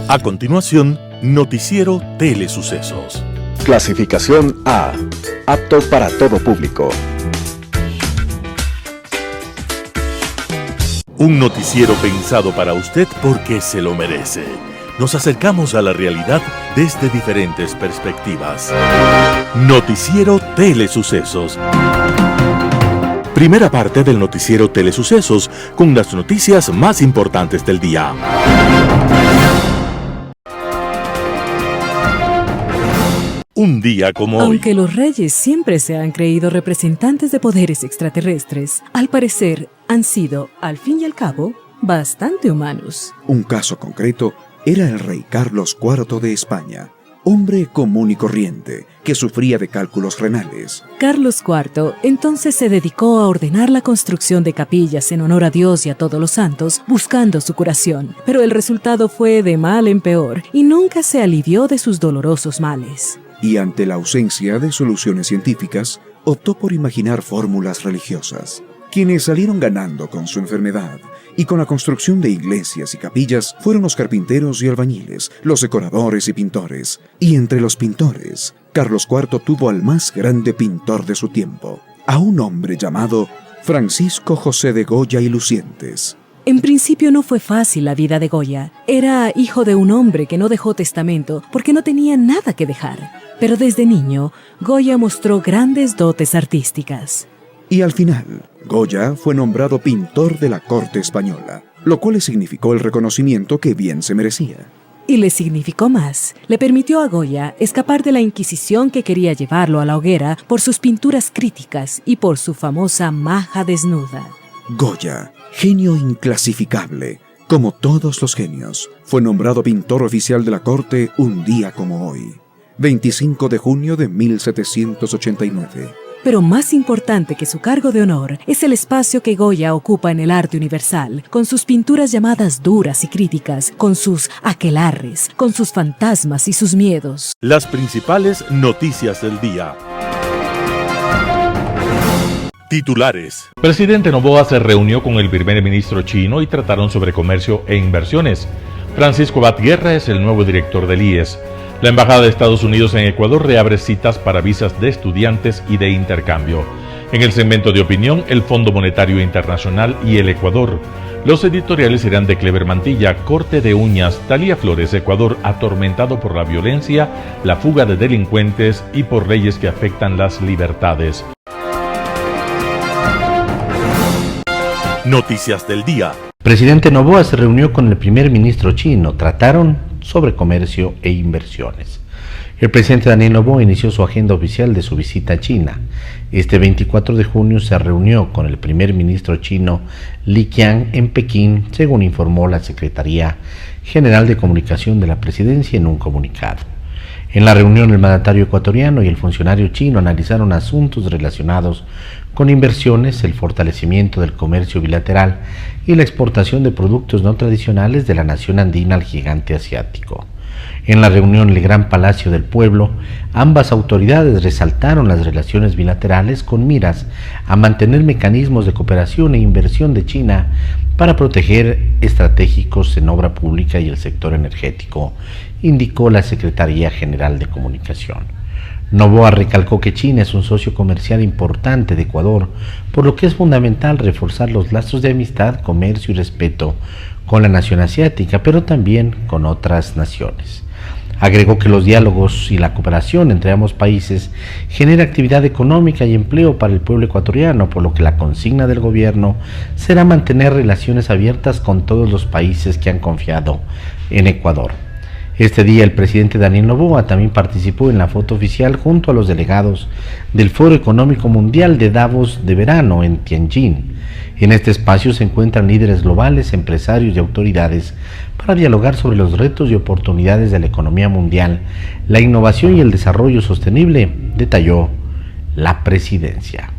A continuación, Noticiero Telesucesos. Clasificación A. Apto para todo público. Un noticiero pensado para usted porque se lo merece. Nos acercamos a la realidad desde diferentes perspectivas. Noticiero Telesucesos. Primera parte del noticiero Telesucesos con las noticias más importantes del día. Un día como hoy. Aunque los reyes siempre se han creído representantes de poderes extraterrestres, al parecer han sido, al fin y al cabo, bastante humanos. Un caso concreto era el rey Carlos IV de España, hombre común y corriente que sufría de cálculos renales. Carlos IV entonces se dedicó a ordenar la construcción de capillas en honor a Dios y a todos los santos, buscando su curación. Pero el resultado fue de mal en peor y nunca se alivió de sus dolorosos males. Y ante la ausencia de soluciones científicas, optó por imaginar fórmulas religiosas. Quienes salieron ganando con su enfermedad y con la construcción de iglesias y capillas fueron los carpinteros y albañiles, los decoradores y pintores. Y entre los pintores, Carlos IV tuvo al más grande pintor de su tiempo, a un hombre llamado Francisco José de Goya y Lucientes. En principio no fue fácil la vida de Goya. Era hijo de un hombre que no dejó testamento porque no tenía nada que dejar. Pero desde niño, Goya mostró grandes dotes artísticas. Y al final, Goya fue nombrado pintor de la corte española, lo cual le significó el reconocimiento que bien se merecía. Y le significó más. Le permitió a Goya escapar de la Inquisición que quería llevarlo a la hoguera por sus pinturas críticas y por su famosa maja desnuda. Goya, genio inclasificable, como todos los genios, fue nombrado pintor oficial de la corte un día como hoy, 25 de junio de 1789. Pero más importante que su cargo de honor es el espacio que Goya ocupa en el arte universal, con sus pinturas llamadas duras y críticas, con sus aquelarres, con sus fantasmas y sus miedos. Las principales noticias del día. Titulares. Presidente Noboa se reunió con el primer ministro chino y trataron sobre comercio e inversiones. Francisco Abad Guerra es el nuevo director del IES. La Embajada de Estados Unidos en Ecuador reabre citas para visas de estudiantes y de intercambio. En el segmento de opinión, el Fondo Monetario Internacional y el Ecuador. Los editoriales serán de Clever Mantilla, Corte de Uñas, Talía Flores, Ecuador atormentado por la violencia, la fuga de delincuentes y por leyes que afectan las libertades. Noticias del día. Presidente Noboa se reunió con el primer ministro chino. Trataron sobre comercio e inversiones. El presidente Daniel Noboa inició su agenda oficial de su visita a China. Este 24 de junio se reunió con el primer ministro chino Li Qiang en Pekín, según informó la Secretaría General de Comunicación de la Presidencia en un comunicado. En la reunión, el mandatario ecuatoriano y el funcionario chino analizaron asuntos relacionados con inversiones, el fortalecimiento del comercio bilateral y la exportación de productos no tradicionales de la nación andina al gigante asiático. En la reunión en el Gran Palacio del Pueblo, ambas autoridades resaltaron las relaciones bilaterales con miras a mantener mecanismos de cooperación e inversión de China para proteger estratégicos en obra pública y el sector energético, indicó la Secretaría General de Comunicación. Noboa recalcó que China es un socio comercial importante de Ecuador, por lo que es fundamental reforzar los lazos de amistad, comercio y respeto con la nación asiática, pero también con otras naciones. Agregó que los diálogos y la cooperación entre ambos países genera actividad económica y empleo para el pueblo ecuatoriano, por lo que la consigna del gobierno será mantener relaciones abiertas con todos los países que han confiado en Ecuador. Este día el presidente Daniel Noboa también participó en la foto oficial junto a los delegados del Foro Económico Mundial de Davos de verano en Tianjin. En este espacio se encuentran líderes globales, empresarios y autoridades para dialogar sobre los retos y oportunidades de la economía mundial, la innovación y el desarrollo sostenible, detalló la presidencia.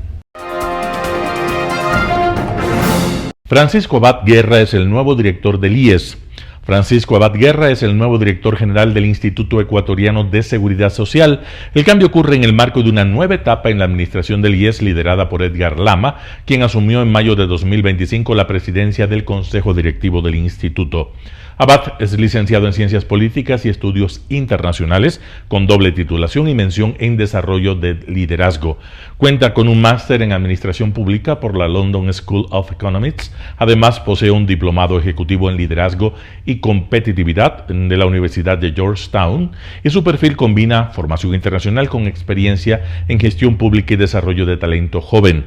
Francisco Abad Guerra es el nuevo director del IES. Francisco Abad Guerra es el nuevo director general del Instituto Ecuatoriano de Seguridad Social. El cambio ocurre en el marco de una nueva etapa en la administración del IES liderada por Edgar Lama, quien asumió en mayo de 2025 la presidencia del Consejo Directivo del Instituto. Abad es licenciado en Ciencias Políticas y Estudios Internacionales, con doble titulación y mención en Desarrollo de Liderazgo. Cuenta con un máster en Administración Pública por la London School of Economics. Además, posee un diplomado ejecutivo en Liderazgo y Competitividad de la Universidad de Georgetown, y su perfil combina formación internacional con experiencia en gestión pública y desarrollo de talento joven.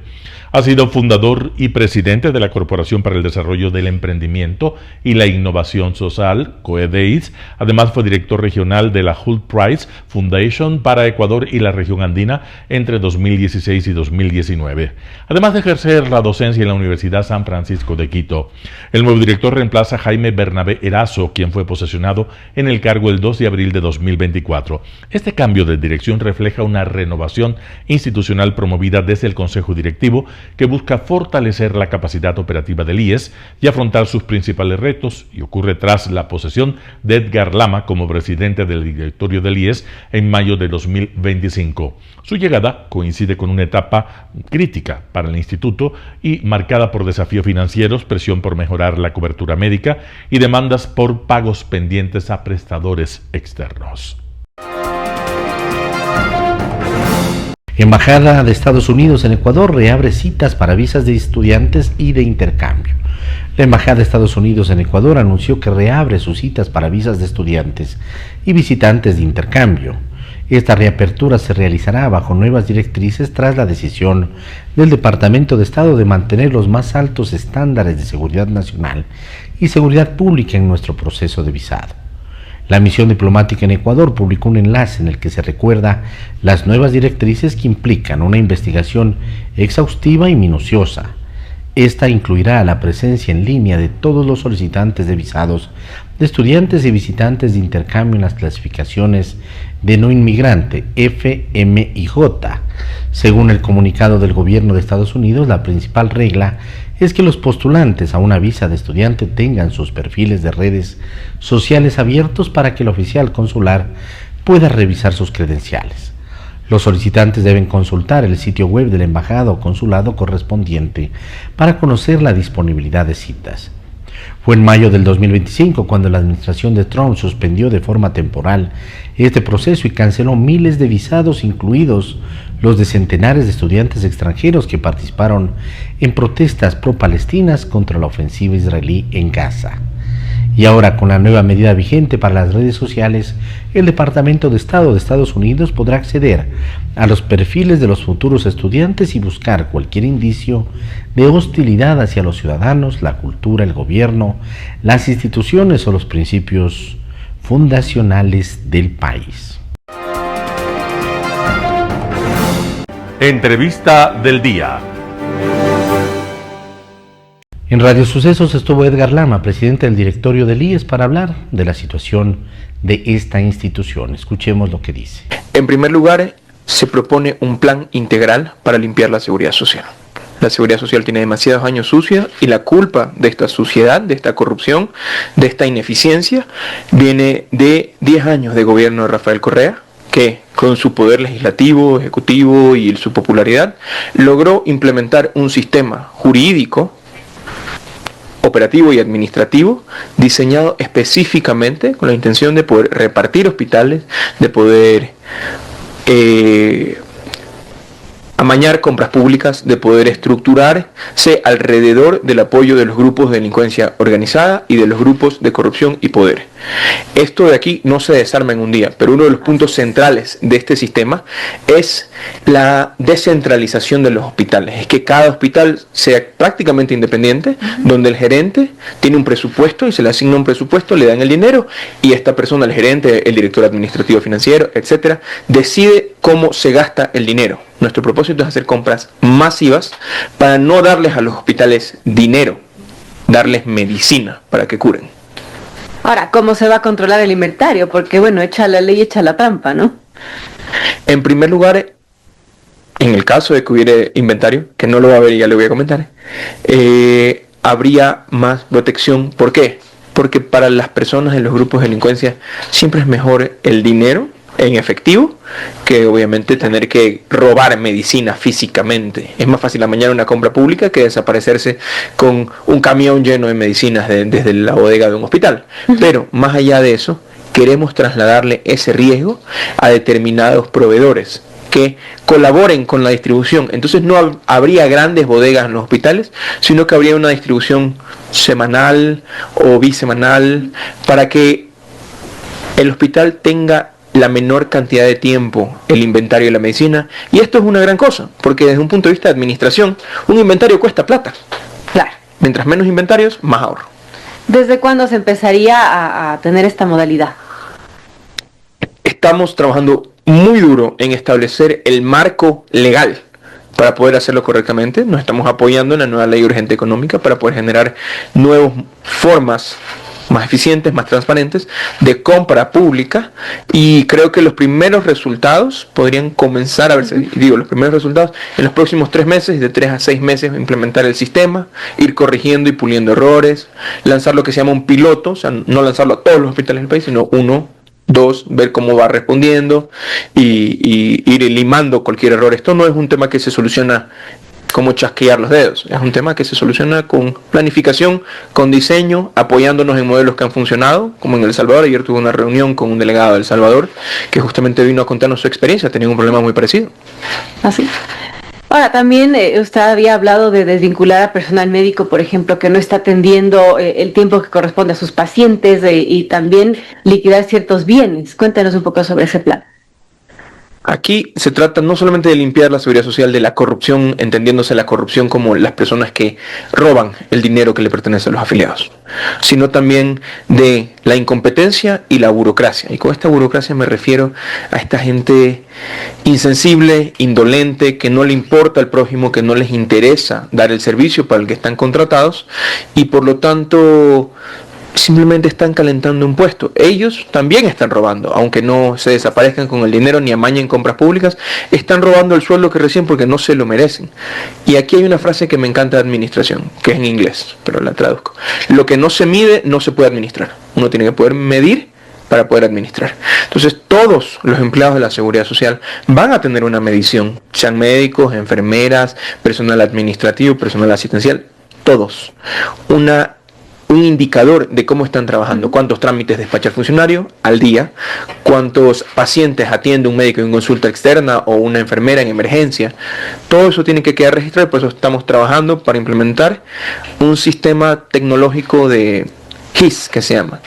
Ha sido fundador y presidente de la Corporación para el Desarrollo del Emprendimiento y la Innovación Social, COEDEIS. Además, fue director regional de la Hult Price Foundation para Ecuador y la región andina entre 2016 y 2019. Además de ejercer la docencia en la Universidad San Francisco de Quito. El nuevo director reemplaza a Jaime Bernabé Erazo, quien fue posesionado en el cargo el 2 de abril de 2024. Este cambio de dirección refleja una renovación institucional promovida desde el Consejo Directivo, que busca fortalecer la capacidad operativa del IES y afrontar sus principales retos, y ocurre tras la posesión de Edgar Lama como presidente del directorio del IES en mayo de 2025. Su llegada coincide con una etapa crítica para el instituto y marcada por desafíos financieros, presión por mejorar la cobertura médica y demandas por pagos pendientes a prestadores externos. Embajada de Estados Unidos en Ecuador reabre citas para visas de estudiantes y de intercambio. La Embajada de Estados Unidos en Ecuador anunció que reabre sus citas para visas de estudiantes y visitantes de intercambio. Esta reapertura se realizará bajo nuevas directrices tras la decisión del Departamento de Estado de mantener los más altos estándares de seguridad nacional y seguridad pública en nuestro proceso de visado. La misión diplomática en Ecuador publicó un enlace en el que se recuerda las nuevas directrices que implican una investigación exhaustiva y minuciosa. Esta incluirá la presencia en línea de todos los solicitantes de visados, de estudiantes y visitantes de intercambio en las clasificaciones de no inmigrante, F, M y J. Según el comunicado del gobierno de Estados Unidos, la principal regla es que los postulantes a una visa de estudiante tengan sus perfiles de redes sociales abiertos para que el oficial consular pueda revisar sus credenciales. Los solicitantes deben consultar el sitio web de la embajada o consulado correspondiente para conocer la disponibilidad de citas. Fue en mayo del 2025 cuando la administración de Trump suspendió de forma temporal este proceso y canceló miles de visados, incluidos los de centenares de estudiantes extranjeros que participaron en protestas pro-palestinas contra la ofensiva israelí en Gaza. Y ahora, con la nueva medida vigente para las redes sociales, el Departamento de Estado de Estados Unidos podrá acceder a los perfiles de los futuros estudiantes y buscar cualquier indicio de hostilidad hacia los ciudadanos, la cultura, el gobierno, las instituciones o los principios fundacionales del país. Entrevista del día. En Radio Sucesos estuvo Edgar Lama, presidente del directorio del IES, para hablar de la situación de esta institución. Escuchemos lo que dice. En primer lugar, se propone un plan integral para limpiar la seguridad social. La seguridad social tiene demasiados años sucia y la culpa de esta suciedad, de esta corrupción, de esta ineficiencia, viene de 10 años de gobierno de Rafael Correa, que con su poder legislativo, ejecutivo y su popularidad, logró implementar un sistema jurídico, operativo y administrativo diseñado específicamente con la intención de poder repartir hospitales, de poder amañar compras públicas, de poder estructurarse alrededor del apoyo de los grupos de delincuencia organizada y de los grupos de corrupción y poder. Esto de aquí no se desarma en un día, pero uno de los puntos centrales de este sistema es la descentralización de los hospitales. Es que cada hospital sea prácticamente independiente, donde el gerente tiene un presupuesto y se le asigna un presupuesto, le dan el dinero y esta persona, el gerente, el director administrativo financiero, etcétera, decide cómo se gasta el dinero. Nuestro propósito es hacer compras masivas para no darles a los hospitales dinero, darles medicina para que curen. Ahora, ¿cómo se va a controlar el inventario? Porque, bueno, echa la ley, echa la trampa, ¿no? En primer lugar, en el caso de que hubiera inventario, que no lo va a haber y ya le voy a comentar, habría más protección. ¿Por qué? Porque para las personas en los grupos de delincuencia siempre es mejor el dinero en efectivo que obviamente tener que robar medicina físicamente. Es más fácil amañar una compra pública que desaparecerse con un camión lleno de medicinas desde la bodega de un hospital. Pero más allá de eso, queremos trasladarle ese riesgo a determinados proveedores que colaboren con la distribución. Entonces no habría grandes bodegas en los hospitales, sino que habría una distribución semanal o bisemanal para que el hospital tenga la menor cantidad de tiempo el inventario de la medicina. Y esto es una gran cosa, porque desde un punto de vista de administración, un inventario cuesta plata. Claro. Mientras menos inventarios, más ahorro. ¿Desde cuándo se empezaría a tener esta modalidad? Estamos trabajando muy duro en establecer el marco legal para poder hacerlo correctamente. Nos estamos apoyando en la nueva ley urgente económica para poder generar nuevas formas más eficientes, más transparentes de compra pública, y creo que los primeros resultados podrían comenzar a verse, los primeros resultados en los próximos 3 meses, de 3 a 6 meses, implementar el sistema, ir corrigiendo y puliendo errores, lanzar lo que se llama un piloto, o sea, no lanzarlo a todos los hospitales del país, sino 1, 2, ver cómo va respondiendo y ir limando cualquier error. Esto no es un tema que se soluciona como chasquear los dedos, es un tema que se soluciona con planificación, con diseño, apoyándonos en modelos que han funcionado, como en El Salvador. Ayer tuve una reunión con un delegado de El Salvador que justamente vino a contarnos su experiencia, tenía un problema muy parecido. Así. Ahora, también usted había hablado de desvincular a personal médico, por ejemplo, que no está atendiendo el tiempo que corresponde a sus pacientes, y también liquidar ciertos bienes. Cuéntanos un poco sobre ese plan. Aquí se trata no solamente de limpiar la seguridad social de la corrupción, entendiéndose la corrupción como las personas que roban el dinero que le pertenece a los afiliados, sino también de la incompetencia y la burocracia. Y con esta burocracia me refiero a esta gente insensible, indolente, que no le importa al prójimo, que no les interesa dar el servicio para el que están contratados, y por lo tanto simplemente están calentando un puesto. Ellos también están robando, aunque no se desaparezcan con el dinero ni amañen compras públicas, están robando el sueldo que reciben porque no se lo merecen. Y aquí hay una frase que me encanta de administración, que es en inglés, pero la traduzco. Lo que no se mide no se puede administrar. Uno tiene que poder medir para poder administrar. Entonces todos los empleados de la seguridad social van a tener una medición, sean médicos, enfermeras, personal administrativo, personal asistencial, todos. Un indicador de cómo están trabajando, cuántos trámites despacha el funcionario al día, cuántos pacientes atiende un médico en consulta externa o una enfermera en emergencia. Todo eso tiene que quedar registrado, por eso estamos trabajando para implementar un sistema tecnológico de HIS, que se llama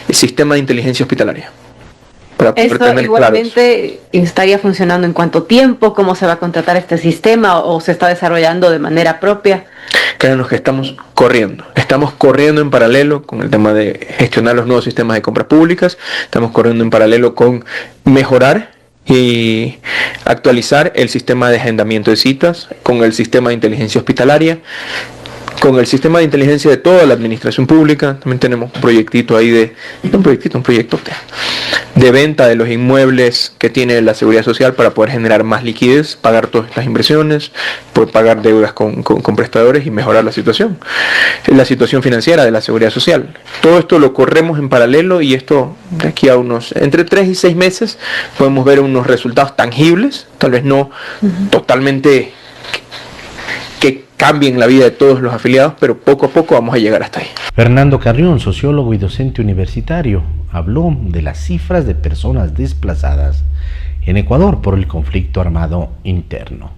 el Sistema de Inteligencia Hospitalaria. ¿Esto igualmente estaría funcionando en cuánto tiempo? ¿Cómo se va a contratar este sistema o se está desarrollando de manera propia? Créanos que estamos corriendo en paralelo con el tema de gestionar los nuevos sistemas de compras públicas, estamos corriendo en paralelo con mejorar y actualizar el sistema de agendamiento de citas, con el sistema de inteligencia hospitalaria, con el sistema de inteligencia de toda la administración pública. También tenemos un proyectito ahí un proyecto de venta de los inmuebles que tiene la seguridad social para poder generar más liquidez, pagar todas estas inversiones, poder pagar deudas con prestadores y mejorar la situación financiera de la seguridad social. Todo esto lo corremos en paralelo, y esto de aquí a entre 3 y 6 meses podemos ver unos resultados tangibles, tal vez no totalmente que cambien la vida de todos los afiliados, pero poco a poco vamos a llegar hasta ahí. Fernando Carrión, sociólogo y docente universitario, habló de las cifras de personas desplazadas en Ecuador por el conflicto armado interno.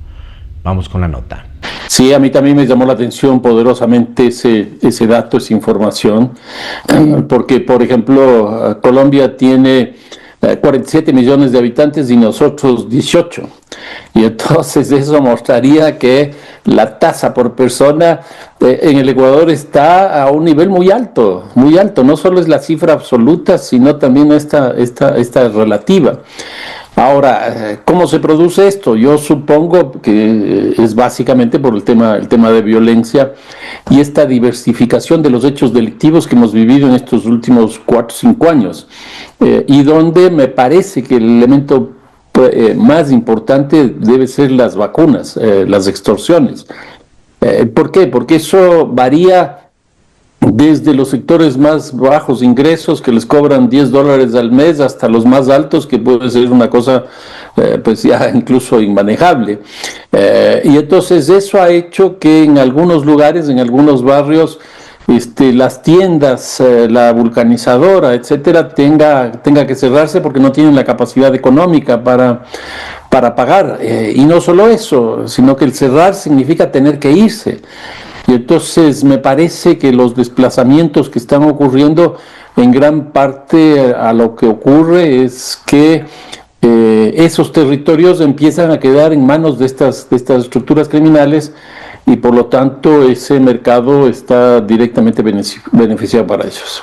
Vamos con la nota. Sí, a mí también me llamó la atención poderosamente ese dato, esa información, porque, por ejemplo, Colombia tiene 47 millones de habitantes y nosotros 18. Y entonces eso mostraría que la tasa por persona en el Ecuador está a un nivel muy alto. No solo es la cifra absoluta, sino también esta relativa. Ahora, ¿cómo se produce esto? Yo supongo que es básicamente por el tema de violencia y esta diversificación de los hechos delictivos que hemos vivido en estos últimos 4 o 5 años, y donde me parece que el elemento más importante debe ser las vacunas, las extorsiones. ¿Por qué? Porque eso varía desde los sectores más bajos ingresos que les cobran $10 al mes hasta los más altos, que puede ser una cosa pues ya incluso inmanejable. Y entonces eso ha hecho que en algunos lugares, en algunos barrios, las tiendas, la vulcanizadora, etcétera, tenga que cerrarse porque no tienen la capacidad económica para pagar. Y no solo eso, sino que el cerrar significa tener que irse. Y entonces me parece que los desplazamientos que están ocurriendo, en gran parte a lo que ocurre es que esos territorios empiezan a quedar en manos de estas estructuras criminales, y por lo tanto ese mercado está directamente beneficiado para ellos.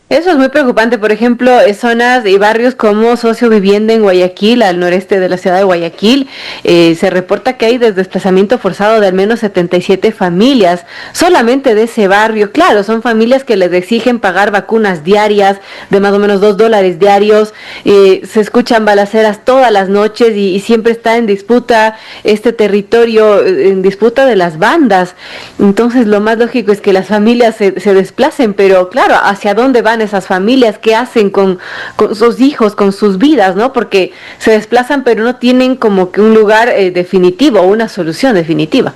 Eso es muy preocupante. Por ejemplo, zonas y barrios como Socio Vivienda en Guayaquil, al noreste de la ciudad de Guayaquil, se reporta que hay desplazamiento forzado de al menos 77 familias solamente de ese barrio. Claro, son familias que les exigen pagar vacunas diarias de más o menos $2 diarios. Se escuchan balaceras todas las noches y siempre está en disputa este territorio, en disputa de las bandas. Entonces lo más lógico es que las familias se desplacen, pero claro, ¿hacia dónde van esas familias? ¿Qué hacen con sus hijos, con sus vidas, no? Porque se desplazan pero no tienen como que un lugar definitivo o una solución definitiva.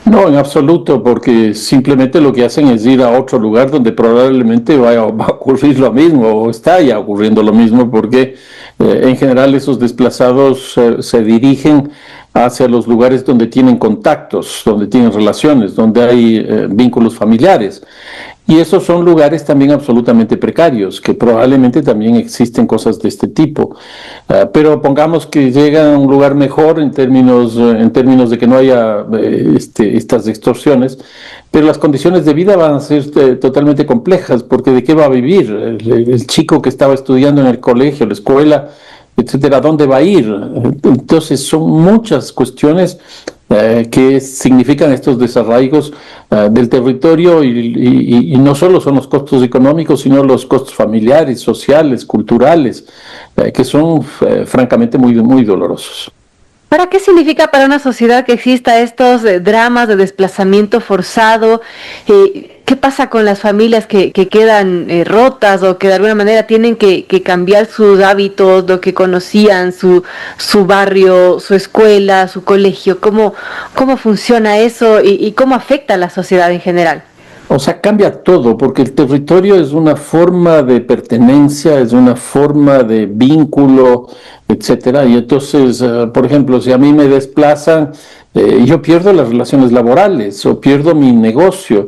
No, en absoluto, porque simplemente lo que hacen es ir a otro lugar donde probablemente va a ocurrir lo mismo, o está ya ocurriendo lo mismo, porque en general esos desplazados se dirigen hacia los lugares donde tienen contactos, donde tienen relaciones, donde hay vínculos familiares. Y esos son lugares también absolutamente precarios, que probablemente también existen cosas de este tipo. Pero pongamos que llega a un lugar mejor en términos de que no haya estas extorsiones, pero las condiciones de vida van a ser totalmente complejas, porque ¿de qué va a vivir? El chico que estaba estudiando en el colegio, la escuela, etcétera, ¿dónde va a ir? Entonces son muchas cuestiones que significan estos desarraigos del territorio, y no solo son los costos económicos, sino los costos familiares, sociales, culturales, que son francamente muy, muy dolorosos. ¿Para qué significa para una sociedad que exista estos dramas de desplazamiento forzado? ¿Qué pasa con las familias que quedan rotas o que de alguna manera tienen que cambiar sus hábitos, lo que conocían, su barrio, su escuela, su colegio? ¿Cómo funciona eso y cómo afecta a la sociedad en general? O sea, cambia todo, porque el territorio es una forma de pertenencia, es una forma de vínculo, etcétera. Y entonces, por ejemplo, si a mí me desplazan, yo pierdo las relaciones laborales, o pierdo mi negocio,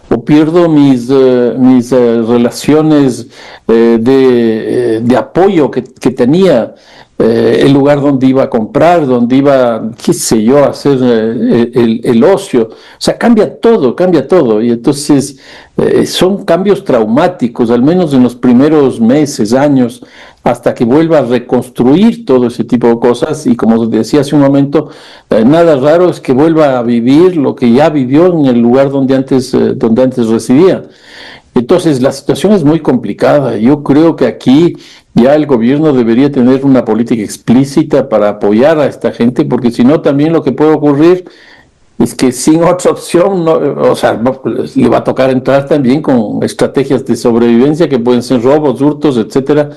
o pierdo mis relaciones de apoyo que tenía, el lugar donde iba a comprar, donde iba, qué sé yo, a hacer el ocio. O sea, cambia todo. Y entonces son cambios traumáticos, al menos en los primeros meses, años, hasta que vuelva a reconstruir todo ese tipo de cosas. Y como decía hace un momento, nada raro es que vuelva a vivir lo que ya vivió en el lugar donde antes residía. Entonces la situación es muy complicada. Yo creo que aquí ya el gobierno debería tener una política explícita para apoyar a esta gente, porque si no, también lo que puede ocurrir es que sin otra opción, le va a tocar entrar también con estrategias de sobrevivencia que pueden ser robos, hurtos, etcétera,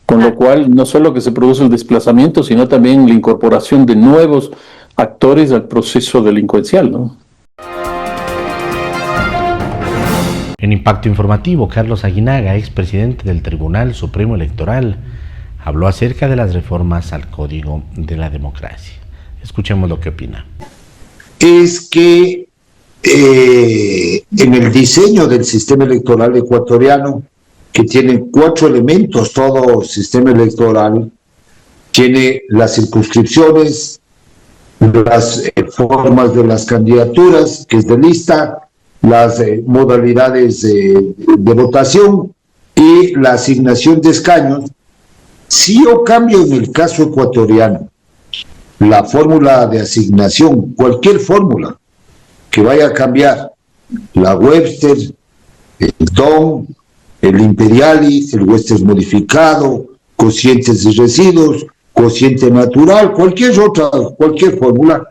con lo cual no solo que se produce el desplazamiento, sino también la incorporación de nuevos actores al proceso delincuencial, ¿no? En Impacto Informativo, Carlos Aguinaga, expresidente del Tribunal Supremo Electoral, habló acerca de las reformas al Código de la Democracia. Escuchemos lo que opina. Es que en el diseño del sistema electoral ecuatoriano, que tiene 4 elementos, todo sistema electoral, tiene las circunscripciones, las formas de las candidaturas, que es de lista, las modalidades de votación y la asignación de escaños. Si yo cambio en el caso ecuatoriano la fórmula de asignación, cualquier fórmula que vaya a cambiar, la Webster, el DON, el Imperiali, el Webster modificado, cocientes de residuos, cociente natural, cualquier fórmula,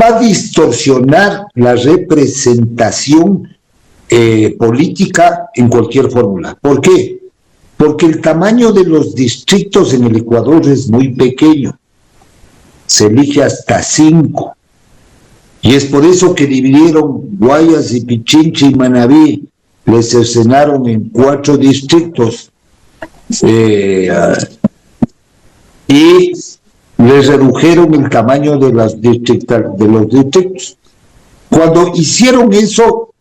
va a distorsionar la representación política en cualquier fórmula. ¿Por qué? Porque el tamaño de los distritos en el Ecuador es muy pequeño. Se elige hasta 5. Y es por eso que dividieron Guayas y Pichincha y Manabí, les cercenaron en 4 distritos y les redujeron el tamaño de los distritos. Cuando hicieron eso,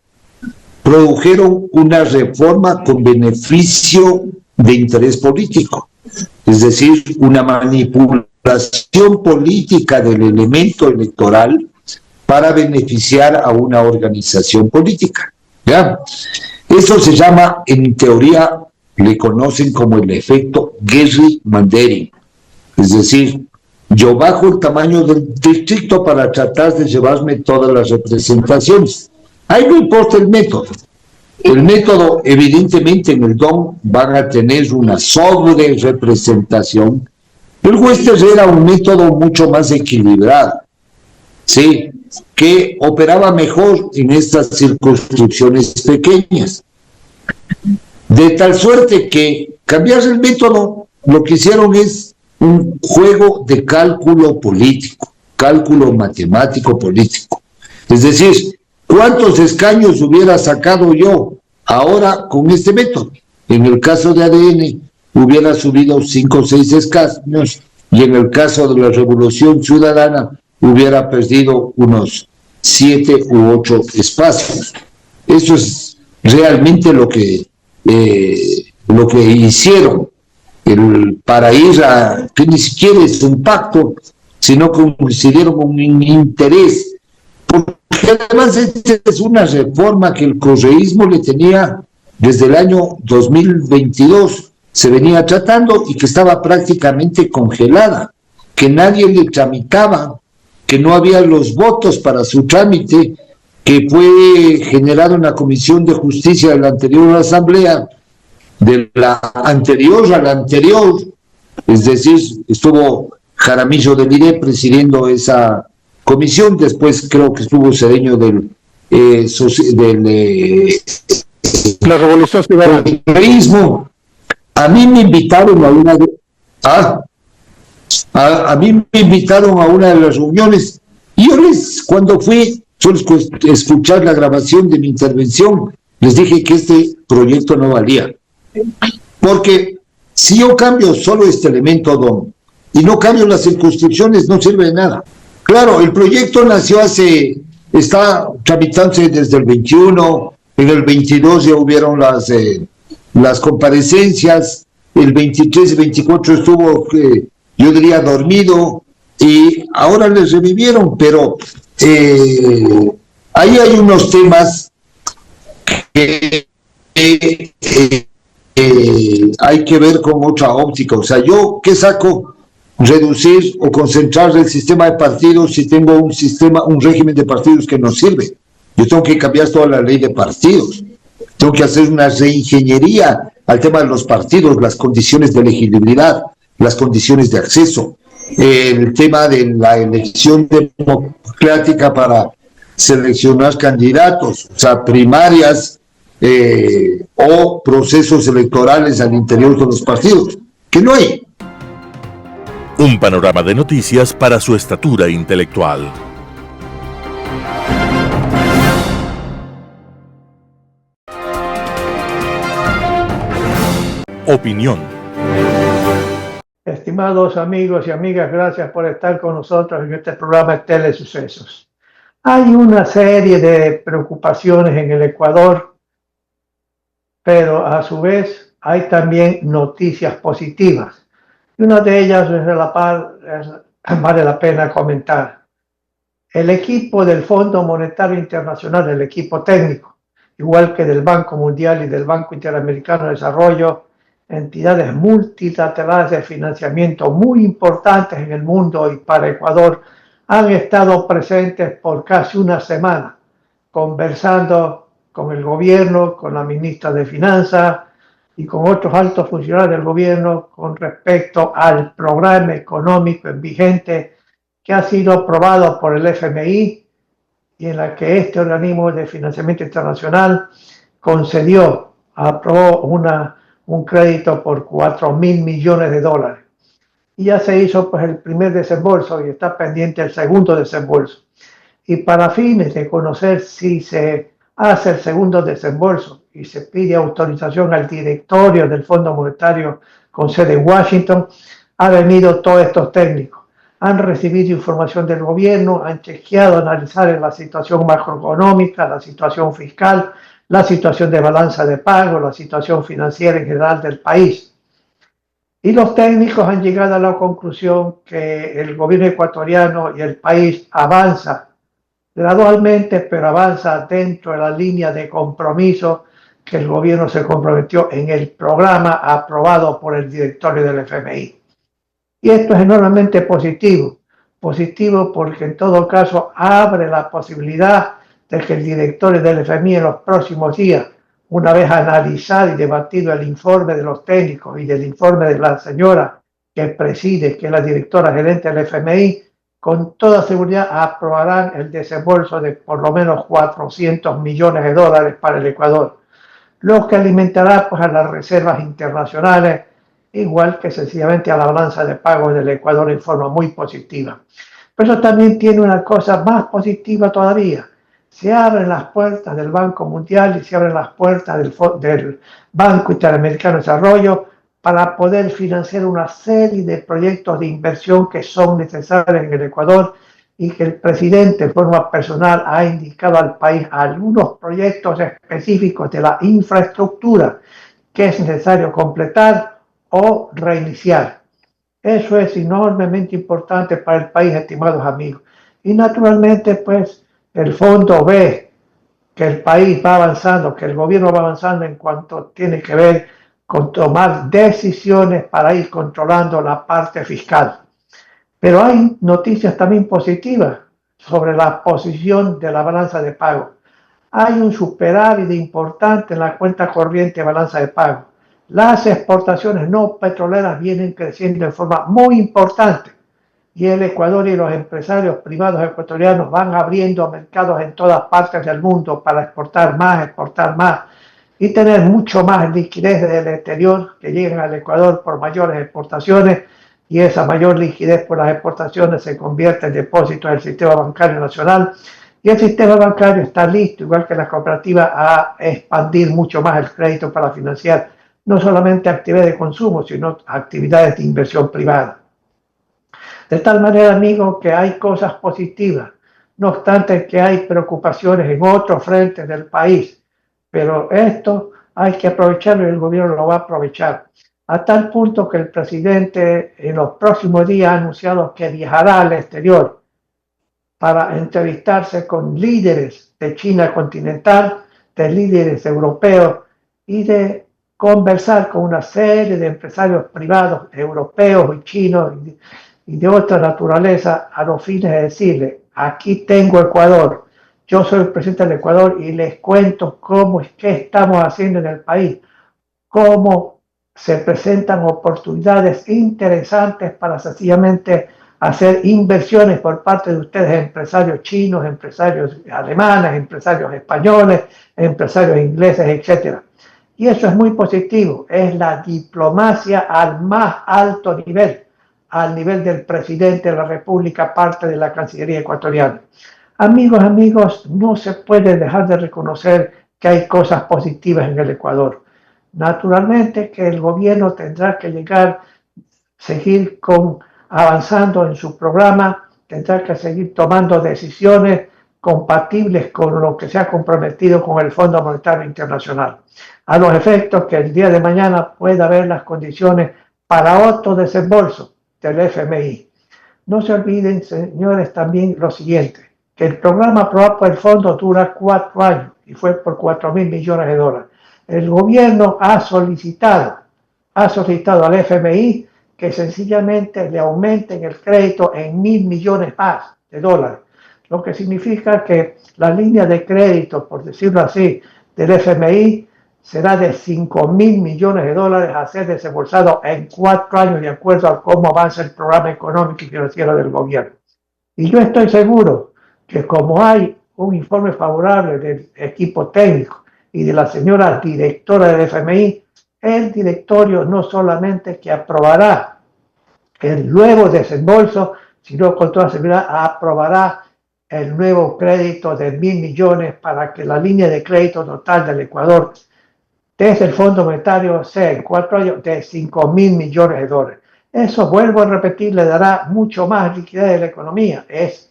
produjeron una reforma con beneficio de interés político, es decir, una manipulación política del elemento electoral para beneficiar a una organización política. ¿Ya? Eso se llama, en teoría, le conocen como el efecto gerrymandering. Es decir, yo bajo el tamaño del distrito para tratar de llevarme todas las representaciones. Ahí no importa el método. El método, evidentemente, en el DOM van a tener una sobre representación. El Western era un método mucho más equilibrado, ¿sí?, que operaba mejor en estas circunscripciones pequeñas. De tal suerte que cambiar el método, lo que hicieron es un juego de cálculo político, cálculo matemático político. Es decir, ¿cuántos escaños hubiera sacado yo ahora con este método? En el caso de ADN hubiera subido 5 o 6 escaños, y en el caso de la Revolución Ciudadana hubiera perdido unos 7 u 8 espacios. Eso es realmente lo que hicieron para ir a, que ni siquiera es un pacto, sino que coincidieron con un interés, porque además esta es una reforma que el correísmo le tenía desde el año 2022, se venía tratando y que estaba prácticamente congelada, que nadie le tramitaba, que no había los votos para su trámite, que fue generado en la Comisión de Justicia de la anterior Asamblea, de la anterior a la anterior, es decir, estuvo Jaramillo del IRE presidiendo esa comisión, después creo que estuvo Cedeño la Revolución Ciudadana. A mí me invitaron a una de las reuniones, y yo cuando fui, solo escuchar la grabación de mi intervención, les dije que este proyecto no valía. Porque si yo cambio solo este elemento DOM y no cambio las circunscripciones, no sirve de nada. Claro, el proyecto nació está tramitándose desde el 21, en el 22 ya hubieron las comparecencias, el 23 y 24 estuvo, yo diría, dormido, y ahora les revivieron, pero ahí hay unos temas que hay que ver con otra óptica. O sea, ¿yo qué saco? Reducir o concentrar el sistema de partidos si tengo un régimen de partidos que no sirve. Yo tengo que cambiar toda la ley de partidos. Tengo que hacer una reingeniería al tema de los partidos, las condiciones de elegibilidad, las condiciones de acceso, el tema de la elección democrática para seleccionar candidatos, o sea, primarias o procesos electorales al interior de los partidos, que no hay. Un panorama de noticias para su estatura intelectual. Opinión. Estimados amigos y amigas, gracias por estar con nosotros en este programa de Telesucesos. Hay una serie de preocupaciones en el Ecuador, pero a su vez hay también noticias positivas. Y una de ellas vale la pena comentar. El equipo del Fondo Monetario Internacional, el equipo técnico, igual que del Banco Mundial y del Banco Interamericano de Desarrollo, entidades multilaterales de financiamiento muy importantes en el mundo y para Ecuador, han estado presentes por casi una semana, conversando con el gobierno, con la ministra de Finanzas y con otros altos funcionarios del gobierno con respecto al programa económico vigente que ha sido aprobado por el FMI y en la que este organismo de financiamiento internacional aprobó un crédito por 4.000 millones de dólares. Y ya se hizo pues el primer desembolso y está pendiente el segundo desembolso. Y para fines de conocer si se hace el segundo desembolso y se pide autorización al directorio del Fondo Monetario con sede en Washington, han venido todos estos técnicos. Han recibido información del gobierno, han chequeado, analizado la situación macroeconómica, la situación fiscal, la situación de balanza de pago, la situación financiera en general del país. Y los técnicos han llegado a la conclusión que el gobierno ecuatoriano y el país avanza gradualmente, pero avanza dentro de la línea de compromiso que el gobierno se comprometió en el programa aprobado por el directorio del FMI. Y esto es enormemente positivo porque en todo caso abre la posibilidad de que el directorio del FMI en los próximos días, una vez analizado y debatido el informe de los técnicos y del informe de la señora que preside, que es la directora gerente del FMI, con toda seguridad aprobarán el desembolso de por lo menos 400 millones de dólares para el Ecuador, lo que alimentará pues a las reservas internacionales, igual que sencillamente a la balanza de pagos del Ecuador en forma muy positiva. Pero eso también tiene una cosa más positiva todavía. Se abren las puertas del Banco Mundial y se abren las puertas del Banco Interamericano de Desarrollo para poder financiar una serie de proyectos de inversión que son necesarios en el Ecuador y que el presidente de forma personal ha indicado al país algunos proyectos específicos de la infraestructura que es necesario completar o reiniciar. Eso es enormemente importante para el país, estimados amigos. Y naturalmente, pues, el fondo ve que el país va avanzando, que el gobierno va avanzando en cuanto tiene que ver con tomar decisiones para ir controlando la parte fiscal. Pero hay noticias también positivas sobre la posición de la balanza de pago. Hay un superávit importante en la cuenta corriente de balanza de pago. Las exportaciones no petroleras vienen creciendo de forma muy importante y el Ecuador y los empresarios privados ecuatorianos van abriendo mercados en todas partes del mundo para exportar más y tener mucho más liquidez del exterior que lleguen al Ecuador por mayores exportaciones, y esa mayor liquidez por las exportaciones se convierte en depósitos del sistema bancario nacional, y el sistema bancario está listo, igual que la cooperativa, a expandir mucho más el crédito para financiar no solamente actividades de consumo, sino actividades de inversión privada. De tal manera, amigos, que hay cosas positivas, no obstante que hay preocupaciones en otros frentes del país, pero esto hay que aprovecharlo y el gobierno lo va a aprovechar, a tal punto que el presidente en los próximos días ha anunciado que viajará al exterior para entrevistarse con líderes de China continental, de líderes europeos y de conversar con una serie de empresarios privados europeos y chinos y de otra naturaleza, a los fines de decirle: aquí tengo Ecuador, yo soy el presidente del Ecuador y les cuento qué estamos haciendo en el país, cómo se presentan oportunidades interesantes para sencillamente hacer inversiones por parte de ustedes, empresarios chinos, empresarios alemanes, empresarios españoles, empresarios ingleses, etc. Y eso es muy positivo, es la diplomacia al más alto nivel, al nivel del presidente de la República, parte de la Cancillería ecuatoriana. Amigos, no se puede dejar de reconocer que hay cosas positivas en el Ecuador. Naturalmente que el gobierno tendrá que seguir avanzando en su programa, tendrá que seguir tomando decisiones compatibles con lo que se ha comprometido con el Fondo Monetario Internacional, a los efectos que el día de mañana pueda haber las condiciones para otro desembolso del FMI. No se olviden, señores, también lo siguiente, que el programa aprobado por el fondo dura 4 años y fue por 4.000 millones de dólares. El gobierno ha solicitado al FMI que sencillamente le aumenten el crédito en 1.000 millones más de dólares, lo que significa que la línea de crédito, por decirlo así, del FMI será de 5.000 millones de dólares a ser desembolsado en 4 años de acuerdo a cómo avanza el programa económico y financiero del gobierno. Y yo estoy seguro que como hay un informe favorable del equipo técnico y de la señora directora del FMI, el directorio no solamente que aprobará el nuevo desembolso, sino con toda seguridad aprobará el nuevo crédito de 1.000 millones para que la línea de crédito total del Ecuador desde el Fondo Monetario sea en 4 años de 5.000 millones de dólares. Eso, vuelvo a repetir, le dará mucho más liquidez a la economía. Es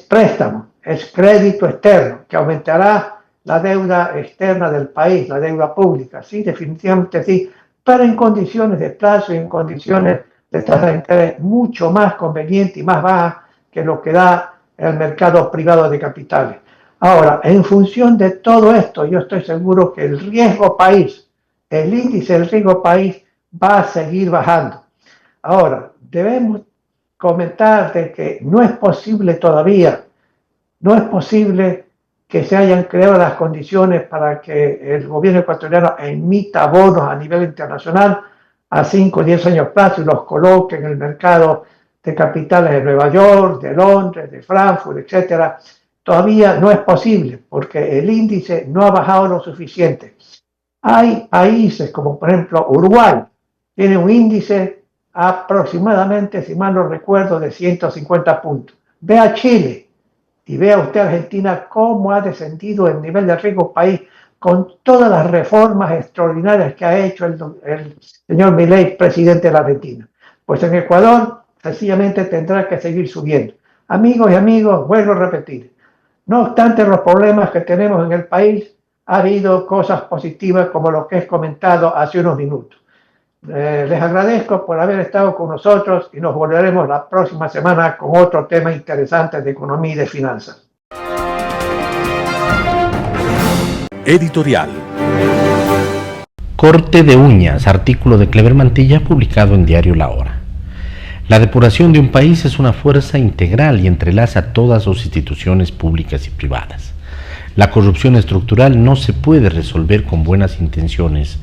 préstamo, es crédito externo que aumentará la deuda externa del país, la deuda pública. Sí, definitivamente sí, pero en condiciones de plazo y en condiciones de tasa de interés mucho más conveniente y más baja que lo que da el mercado privado de capitales. Ahora, en función de todo esto, yo estoy seguro que el riesgo país, el índice del riesgo país va a seguir bajando. Ahora, debemos comentar de que no es posible todavía, no es posible que se hayan creado las condiciones para que el gobierno ecuatoriano emita bonos a nivel internacional a 5 o 10 años plazo y los coloque en el mercado de capitales de Nueva York, de Londres, de Frankfurt, etcétera. Todavía no es posible porque el índice no ha bajado lo suficiente. Hay países como por ejemplo Uruguay, tiene un índice aproximadamente, si mal no recuerdo, de 150 puntos. Ve a Chile y vea usted Argentina cómo ha descendido el nivel de riesgo país con todas las reformas extraordinarias que ha hecho el señor Milei, presidente de la Argentina. Pues en Ecuador sencillamente tendrá que seguir subiendo. Amigos y amigos, vuelvo a repetir, no obstante los problemas que tenemos en el país, ha habido cosas positivas como lo que he comentado hace unos minutos. Les agradezco por haber estado con nosotros y nos volveremos la próxima semana con otro tema interesante de economía y de finanzas. Editorial. Corte de uñas, artículo de Clever Mantilla publicado en Diario La Hora. La depuración de un país es una fuerza integral y entrelaza todas sus instituciones públicas y privadas. La corrupción estructural no se puede resolver con buenas intenciones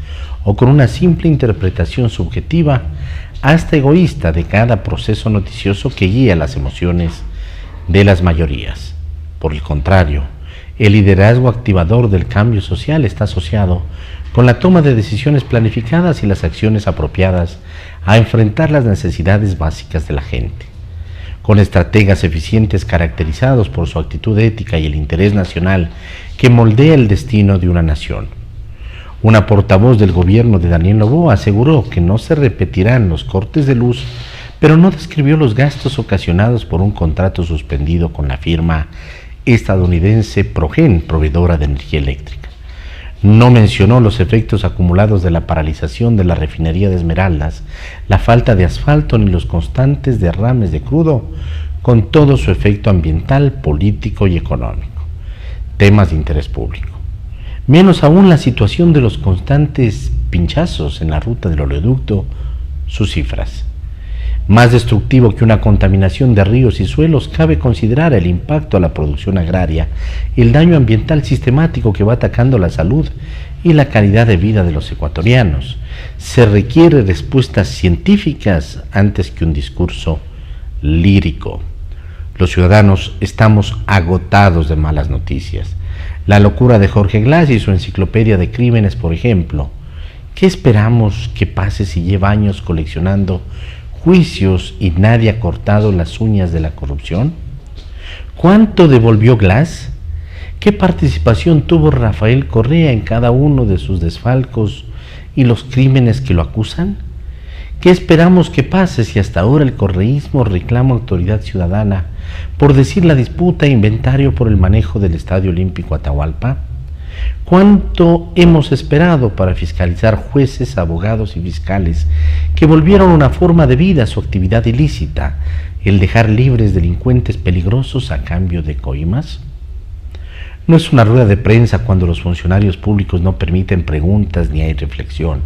o con una simple interpretación subjetiva, hasta egoísta, de cada proceso noticioso que guía las emociones de las mayorías. Por el contrario, el liderazgo activador del cambio social está asociado con la toma de decisiones planificadas y las acciones apropiadas a enfrentar las necesidades básicas de la gente. Con estrategas eficientes caracterizados por su actitud ética y el interés nacional que moldea el destino de una nación. Una portavoz del gobierno de Daniel Noboa aseguró que no se repetirán los cortes de luz, pero no describió los gastos ocasionados por un contrato suspendido con la firma estadounidense Progen, proveedora de energía eléctrica. No mencionó los efectos acumulados de la paralización de la refinería de Esmeraldas, la falta de asfalto ni los constantes derrames de crudo, con todo su efecto ambiental, político y económico. Temas de interés público. Menos aún la situación de los constantes pinchazos en la ruta del oleoducto, sus cifras. Más destructivo que una contaminación de ríos y suelos, cabe considerar el impacto a la producción agraria y el daño ambiental sistemático que va atacando la salud y la calidad de vida de los ecuatorianos. Se requieren respuestas científicas antes que un discurso lírico. Los ciudadanos estamos agotados de malas noticias. La locura de Jorge Glass y su enciclopedia de crímenes, por ejemplo. ¿Qué esperamos que pase si lleva años coleccionando juicios y nadie ha cortado las uñas de la corrupción? ¿Cuánto devolvió Glass? ¿Qué participación tuvo Rafael Correa en cada uno de sus desfalcos y los crímenes que lo acusan? ¿Qué esperamos que pase si hasta ahora el correísmo reclama autoridad ciudadana por decir la disputa e inventario por el manejo del Estadio Olímpico Atahualpa? ¿Cuánto hemos esperado para fiscalizar jueces, abogados y fiscales que volvieron una forma de vida a su actividad ilícita, el dejar libres delincuentes peligrosos a cambio de coimas? No es una rueda de prensa cuando los funcionarios públicos no permiten preguntas ni hay reflexión.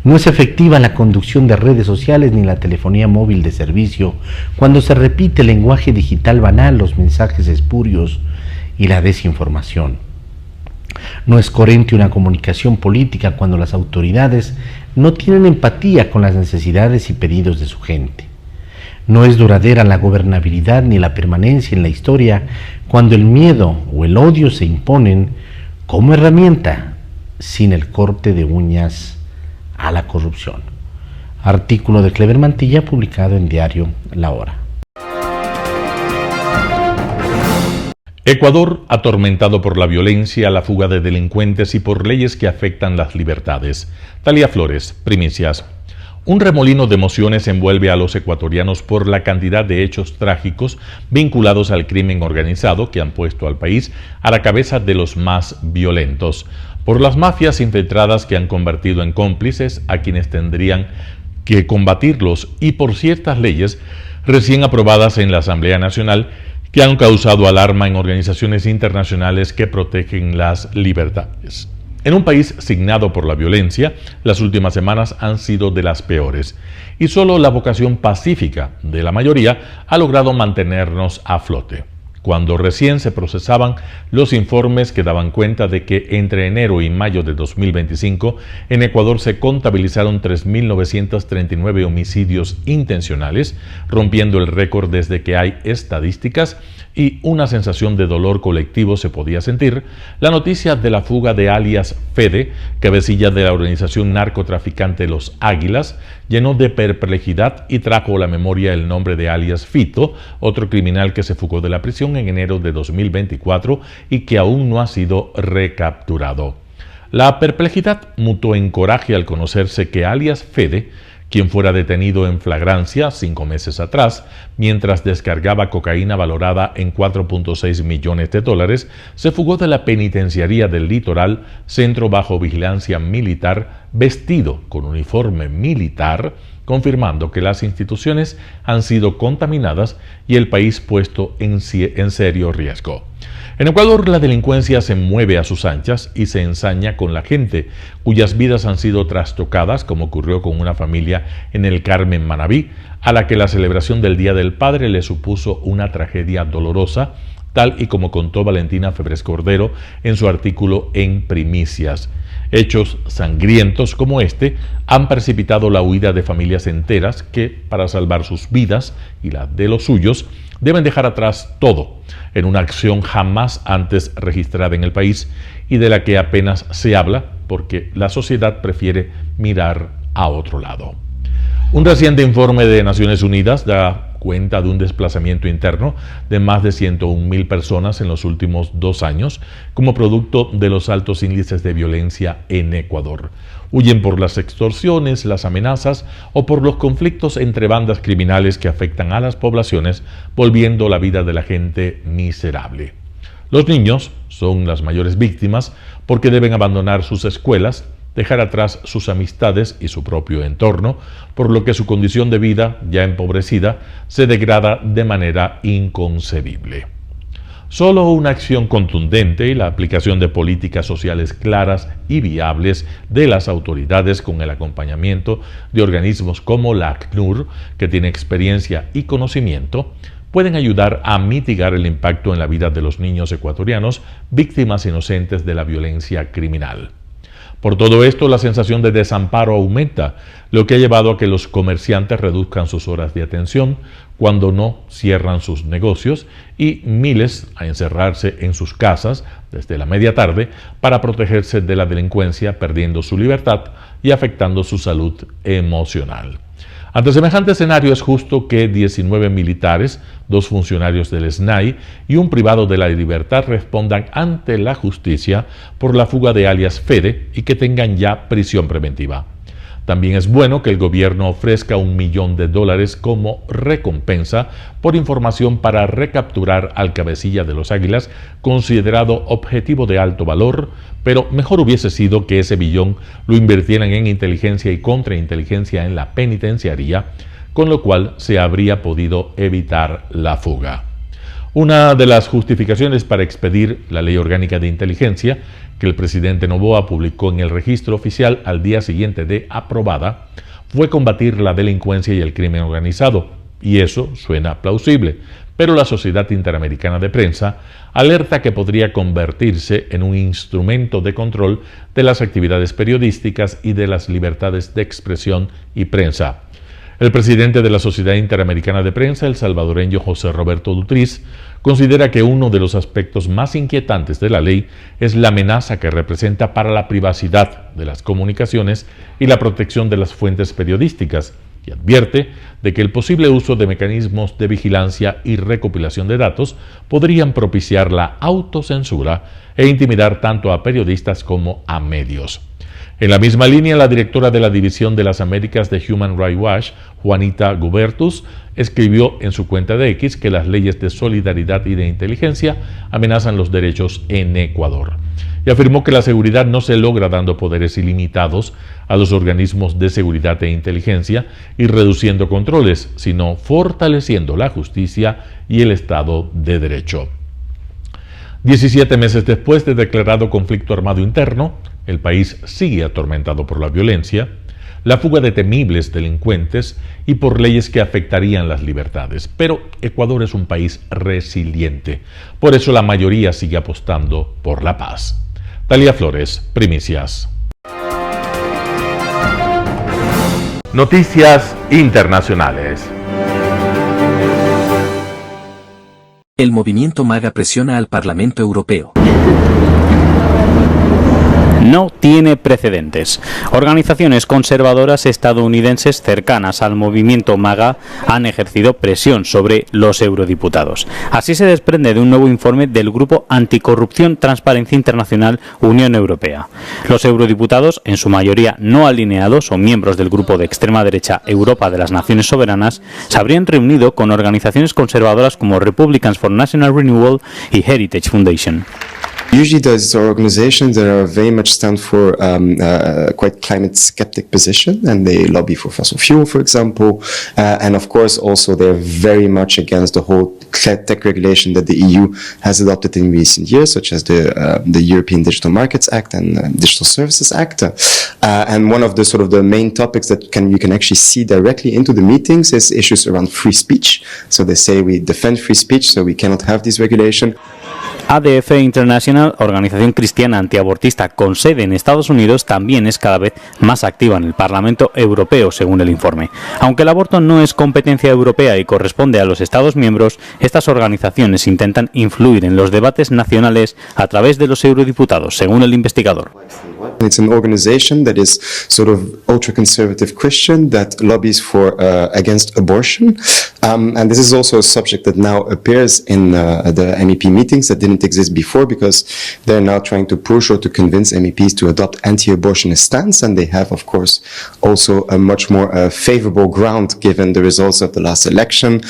No es efectiva la conducción de redes sociales ni la telefonía móvil de servicio cuando se repite el lenguaje digital banal, los mensajes espurios y la desinformación. No es coherente una comunicación política cuando las autoridades no tienen empatía con las necesidades y pedidos de su gente. No es duradera la gobernabilidad ni la permanencia en la historia cuando el miedo o el odio se imponen como herramienta sin el corte de uñas a la corrupción. Artículo de Clever Mantilla publicado en diario La Hora. Ecuador, atormentado por la violencia, la fuga de delincuentes y por leyes que afectan las libertades. Talía Flores, Primicias. Un remolino de emociones envuelve a los ecuatorianos por la cantidad de hechos trágicos vinculados al crimen organizado que han puesto al país a la cabeza de los más violentos, por las mafias infiltradas que han convertido en cómplices a quienes tendrían que combatirlos y por ciertas leyes recién aprobadas en la Asamblea Nacional que han causado alarma en organizaciones internacionales que protegen las libertades. En un país signado por la violencia, las últimas semanas han sido de las peores, y solo la vocación pacífica de la mayoría ha logrado mantenernos a flote. Cuando recién se procesaban los informes que daban cuenta de que entre enero y mayo de 2025 en Ecuador se contabilizaron 3.939 homicidios intencionales, rompiendo el récord desde que hay estadísticas, y una sensación de dolor colectivo se podía sentir, la noticia de la fuga de alias Fede, cabecilla de la organización narcotraficante Los Águilas, llenó de perplejidad y trajo a la memoria el nombre de alias Fito, otro criminal que se fugó de la prisión en enero de 2024 y que aún no ha sido recapturado. La perplejidad mutó en coraje al conocerse que alias Fede, quien fuera detenido en flagrancia 5 meses atrás, mientras descargaba cocaína valorada en $4.6 millones, se fugó de la penitenciaría del Litoral, centro bajo vigilancia militar, vestido con uniforme militar, confirmando que las instituciones han sido contaminadas y el país puesto en serio riesgo. En Ecuador, la delincuencia se mueve a sus anchas y se ensaña con la gente, cuyas vidas han sido trastocadas, como ocurrió con una familia en el Carmen, Manabí, a la que la celebración del Día del Padre le supuso una tragedia dolorosa, tal y como contó Valentina Febres Cordero en su artículo en Primicias. Hechos sangrientos como este han precipitado la huida de familias enteras que, para salvar sus vidas y la de los suyos, deben dejar atrás todo, en una acción jamás antes registrada en el país y de la que apenas se habla porque la sociedad prefiere mirar a otro lado. Un reciente informe de Naciones Unidas da cuenta de un desplazamiento interno de más de 101.000 personas en los últimos 2 años como producto de los altos índices de violencia en Ecuador. Huyen por las extorsiones, las amenazas o por los conflictos entre bandas criminales que afectan a las poblaciones, volviendo la vida de la gente miserable. Los niños son las mayores víctimas porque deben abandonar sus escuelas, dejar atrás sus amistades y su propio entorno, por lo que su condición de vida, ya empobrecida, se degrada de manera inconcebible. Solo una acción contundente y la aplicación de políticas sociales claras y viables de las autoridades con el acompañamiento de organismos como la ACNUR, que tiene experiencia y conocimiento, pueden ayudar a mitigar el impacto en la vida de los niños ecuatorianos, víctimas inocentes de la violencia criminal. Por todo esto, la sensación de desamparo aumenta, lo que ha llevado a que los comerciantes reduzcan sus horas de atención cuando no cierran sus negocios y miles a encerrarse en sus casas desde la media tarde para protegerse de la delincuencia, perdiendo su libertad y afectando su salud emocional. Ante semejante escenario es justo que 19 militares, 2 funcionarios del SNAI y un privado de la libertad respondan ante la justicia por la fuga de alias Fede y que tengan ya prisión preventiva. También es bueno que el gobierno ofrezca $1 millón como recompensa por información para recapturar al cabecilla de los Águilas, considerado objetivo de alto valor, pero mejor hubiese sido que ese billón lo invirtieran en inteligencia y contrainteligencia en la penitenciaría, con lo cual se habría podido evitar la fuga. Una de las justificaciones para expedir la Ley Orgánica de Inteligencia, que el presidente Noboa publicó en el registro oficial al día siguiente de aprobada, fue combatir la delincuencia y el crimen organizado, y eso suena plausible, pero la Sociedad Interamericana de Prensa alerta que podría convertirse en un instrumento de control de las actividades periodísticas y de las libertades de expresión y prensa. El presidente de la Sociedad Interamericana de Prensa, el salvadoreño José Roberto Dutriz, considera que uno de los aspectos más inquietantes de la ley es la amenaza que representa para la privacidad de las comunicaciones y la protección de las fuentes periodísticas, y advierte de que el posible uso de mecanismos de vigilancia y recopilación de datos podrían propiciar la autocensura e intimidar tanto a periodistas como a medios. En la misma línea, la directora de la División de las Américas de Human Rights Watch, Juanita Gubertus, escribió en su cuenta de X que las leyes de solidaridad y de inteligencia amenazan los derechos en Ecuador. Y afirmó que la seguridad no se logra dando poderes ilimitados a los organismos de seguridad e inteligencia y reduciendo controles, sino fortaleciendo la justicia y el Estado de Derecho. 17 meses después de declarado conflicto armado interno, el país sigue atormentado por la violencia, la fuga de temibles delincuentes y por leyes que afectarían las libertades. Pero Ecuador es un país resiliente. Por eso la mayoría sigue apostando por la paz. Talía Flores, Primicias. Noticias internacionales. El movimiento MAGA presiona al Parlamento Europeo. No tiene precedentes. Organizaciones conservadoras estadounidenses cercanas al movimiento MAGA han ejercido presión sobre los eurodiputados. Así se desprende de un nuevo informe del Grupo Anticorrupción Transparencia Internacional Unión Europea. Los eurodiputados, en su mayoría no alineados o miembros del grupo de extrema derecha Europa de las Naciones Soberanas, se habrían reunido con organizaciones conservadoras como Republicans for National Renewal y Heritage Foundation. Usually those are organizations that are very much stand for quite climate skeptic position, and they lobby for fossil fuel, for example, and of course also they're very much against the whole tech regulation that the EU has adopted in recent years, such as the European Digital Markets Act and Digital Services Act. And one of the sort of the main topics that you can actually see directly into the meetings is issues around free speech. So they say we defend free speech, so we cannot have this regulation. ADF International, organización cristiana antiabortista con sede en Estados Unidos, también es cada vez más activa en el Parlamento Europeo, según el informe. Aunque el aborto no es competencia europea y corresponde a los Estados miembros, estas organizaciones intentan influir en los debates nacionales a través de los eurodiputados, según el investigador. It's an organization that is sort of ultra-conservative Christian that lobbies for against abortion, and this is also a subject that now appears in the MEP meetings that didn't exist before, because they're now trying to push or to convince MEPs to adopt anti-abortionist stance, and they have, of course, also a much more favorable ground given the results of the last election.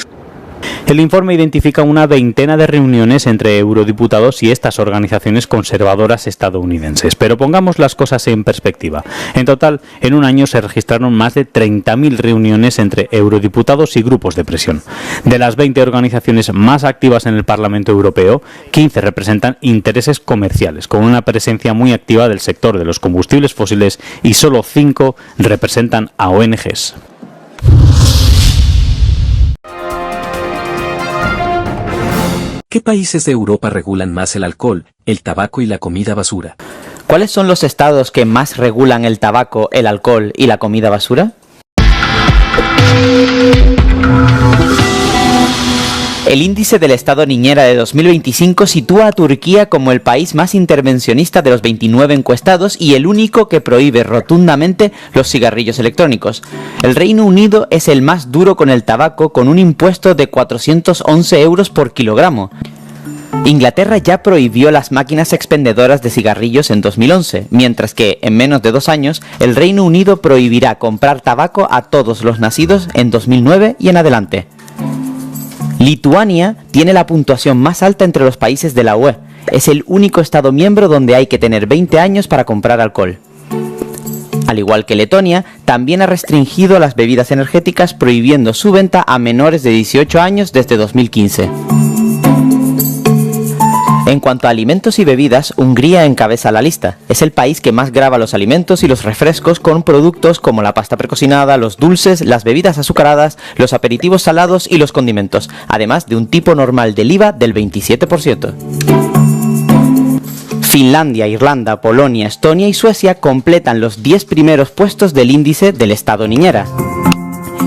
El informe identifica una veintena de reuniones entre eurodiputados y estas organizaciones conservadoras estadounidenses. Pero pongamos las cosas en perspectiva. En total, en un año se registraron más de 30.000 reuniones entre eurodiputados y grupos de presión. De las 20 organizaciones más activas en el Parlamento Europeo, 15 representan intereses comerciales, con una presencia muy activa del sector de los combustibles fósiles, y solo 5 representan a ONGs. ¿Qué países de Europa regulan más el alcohol, el tabaco y la comida basura? ¿Cuáles son los estados que más regulan el tabaco, el alcohol y la comida basura? El índice del Estado niñera de 2025 sitúa a Turquía como el país más intervencionista de los 29 encuestados y el único que prohíbe rotundamente los cigarrillos electrónicos. El Reino Unido es el más duro con el tabaco, con un impuesto de 411 euros por kilogramo. Inglaterra ya prohibió las máquinas expendedoras de cigarrillos en 2011, mientras que, en menos de 2 años, el Reino Unido prohibirá comprar tabaco a todos los nacidos en 2009 y en adelante. Lituania tiene la puntuación más alta entre los países de la UE. Es el único Estado miembro donde hay que tener 20 años para comprar alcohol. Al igual que Letonia, también ha restringido las bebidas energéticas, prohibiendo su venta a menores de 18 años desde 2015. En cuanto a alimentos y bebidas, Hungría encabeza la lista. Es el país que más grava los alimentos y los refrescos con productos como la pasta precocinada, los dulces, las bebidas azucaradas, los aperitivos salados y los condimentos, además de un tipo normal del IVA del 27%. Finlandia, Irlanda, Polonia, Estonia y Suecia completan los 10 primeros puestos del índice del Estado niñera.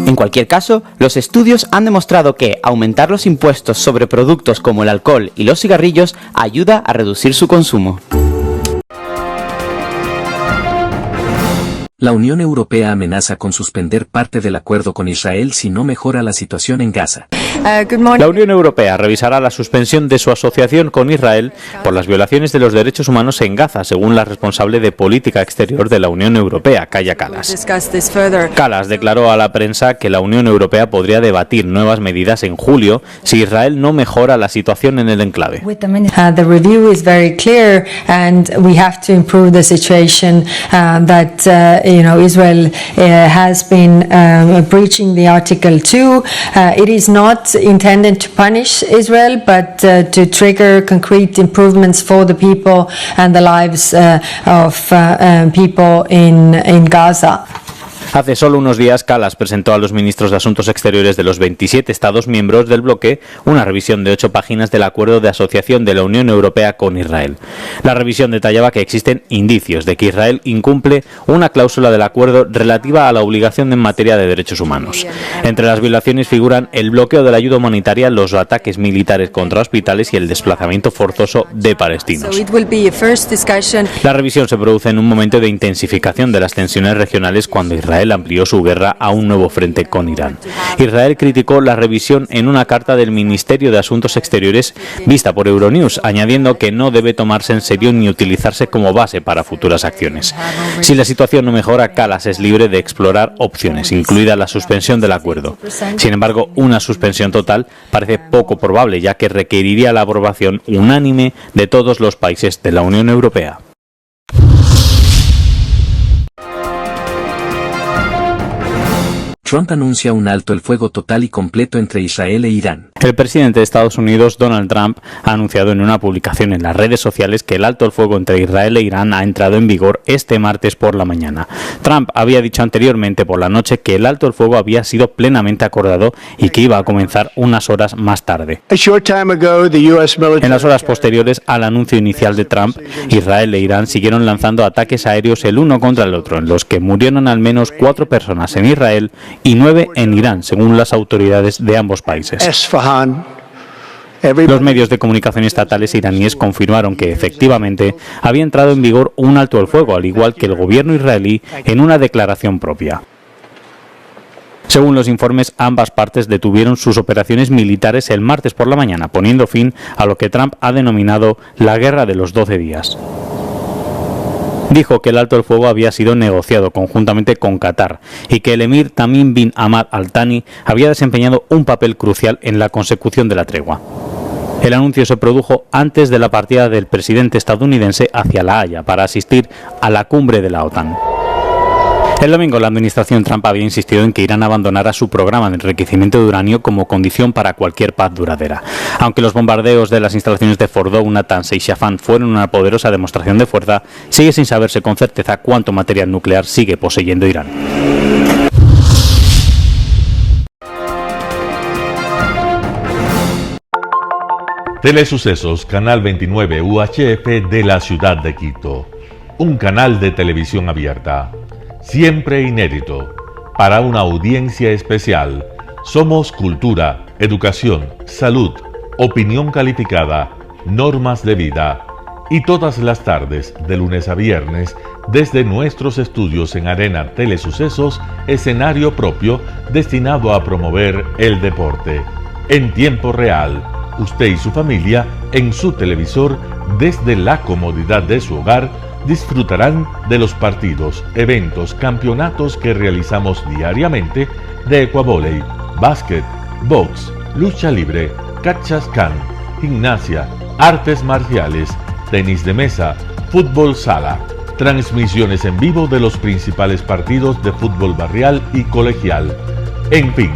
En cualquier caso, los estudios han demostrado que aumentar los impuestos sobre productos como el alcohol y los cigarrillos ayuda a reducir su consumo. La Unión Europea amenaza con suspender parte del acuerdo con Israel si no mejora la situación en Gaza. La Unión Europea revisará la suspensión de su asociación con Israel por las violaciones de los derechos humanos en Gaza, según la responsable de política exterior de la Unión Europea, Kaja Kallas. Kallas declaró a la prensa que la Unión Europea podría debatir nuevas medidas en julio si Israel no mejora la situación en el enclave. The review is very clear, and we have to improve the situation that Israel has been breaching the Article 2. It is not intended to punish Israel, but to trigger concrete improvements for the people and the lives of people in Gaza. Hace solo unos días, Kallas presentó a los ministros de Asuntos Exteriores de los 27 Estados miembros del bloque una revisión de 8 páginas del acuerdo de asociación de la Unión Europea con Israel. La revisión detallaba que existen indicios de que Israel incumple una cláusula del acuerdo relativa a la obligación en materia de derechos humanos. Entre las violaciones figuran el bloqueo de la ayuda humanitaria, los ataques militares contra hospitales y el desplazamiento forzoso de palestinos. La revisión se produce en un momento de intensificación de las tensiones regionales cuando Israel amplió su guerra a un nuevo frente con Irán. Israel criticó la revisión en una carta del Ministerio de Asuntos Exteriores vista por Euronews, añadiendo que no debe tomarse en serio ni utilizarse como base para futuras acciones. Si la situación no mejora, Kallas es libre de explorar opciones, incluida la suspensión del acuerdo. Sin embargo, una suspensión total parece poco probable, ya que requeriría la aprobación unánime de todos los países de la Unión Europea. Trump anuncia un alto el fuego total y completo entre Israel e Irán. El presidente de Estados Unidos, Donald Trump, ha anunciado en una publicación en las redes sociales que el alto el fuego entre Israel e Irán ha entrado en vigor este martes por la mañana. Trump había dicho anteriormente por la noche que el alto el fuego había sido plenamente acordado y que iba a comenzar unas horas más tarde. En las horas posteriores al anuncio inicial de Trump, Israel e Irán siguieron lanzando ataques aéreos el uno contra el otro, en los que murieron al menos 4 personas en Israel y 9 en Irán, según las autoridades de ambos países. Los medios de comunicación estatales iraníes confirmaron que efectivamente había entrado en vigor un alto el fuego, al igual que el gobierno israelí en una declaración propia. Según los informes, ambas partes detuvieron sus operaciones militares el martes por la mañana, poniendo fin a lo que Trump ha denominado la Guerra de los 12 días. Dijo que el alto el fuego había sido negociado conjuntamente con Qatar y que el emir Tamim bin Hamad Al Thani había desempeñado un papel crucial en la consecución de la tregua. El anuncio se produjo antes de la partida del presidente estadounidense hacia La Haya para asistir a la cumbre de la OTAN. El domingo, la administración Trump había insistido en que Irán abandonara su programa de enriquecimiento de uranio como condición para cualquier paz duradera. Aunque los bombardeos de las instalaciones de Fordow, Natanz y Isfahan fueron una poderosa demostración de fuerza, sigue sin saberse con certeza cuánto material nuclear sigue poseyendo Irán. Telesucesos, Canal 29 UHF de la ciudad de Quito. Un canal de televisión abierta. Siempre inédito, para una audiencia especial. Somos cultura, educación, salud, opinión calificada, normas de vida. Y todas las tardes, de lunes a viernes, desde nuestros estudios en Arena Telesucesos, escenario propio destinado a promover el deporte. En tiempo real, usted y su familia, en su televisor, desde la comodidad de su hogar, disfrutarán de los partidos, eventos, campeonatos que realizamos diariamente de ecuavóley, básquet, box, lucha libre, cachascán, gimnasia, artes marciales, tenis de mesa, fútbol sala, transmisiones en vivo de los principales partidos de fútbol barrial y colegial. En fin,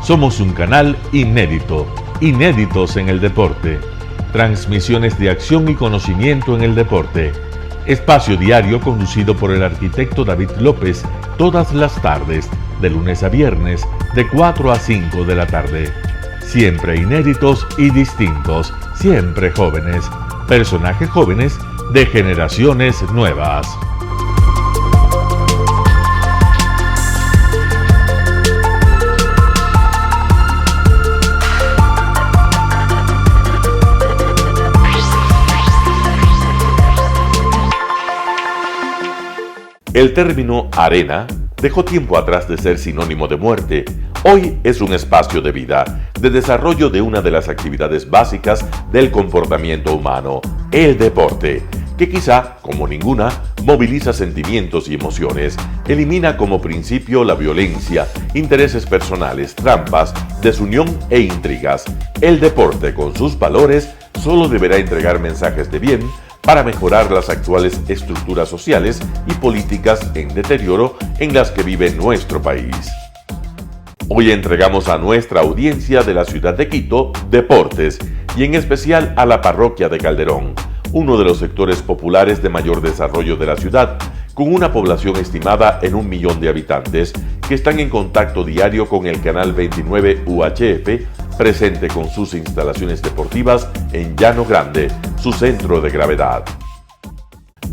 somos un canal inédito, inéditos en el deporte. Transmisiones de acción y conocimiento en el deporte. Espacio diario conducido por el arquitecto David López todas las tardes, de lunes a viernes, de 4 a 5 de la tarde. Siempre inéditos y distintos, siempre jóvenes. Personajes jóvenes de generaciones nuevas. El término arena dejó tiempo atrás de ser sinónimo de muerte. Hoy es un espacio de vida, de desarrollo de una de las actividades básicas del comportamiento humano, el deporte, que quizá, como ninguna, moviliza sentimientos y emociones, elimina como principio la violencia, intereses personales, trampas, desunión e intrigas. El deporte, con sus valores, solo deberá entregar mensajes de bien para mejorar las actuales estructuras sociales y políticas en deterioro en las que vive nuestro país. Hoy entregamos a nuestra audiencia de la ciudad de Quito deportes y en especial a la parroquia de Calderón, uno de los sectores populares de mayor desarrollo de la ciudad, con una población estimada en 1 millón de habitantes que están en contacto diario con el canal 29 UHF, presente con sus instalaciones deportivas en Llano Grande, su centro de gravedad.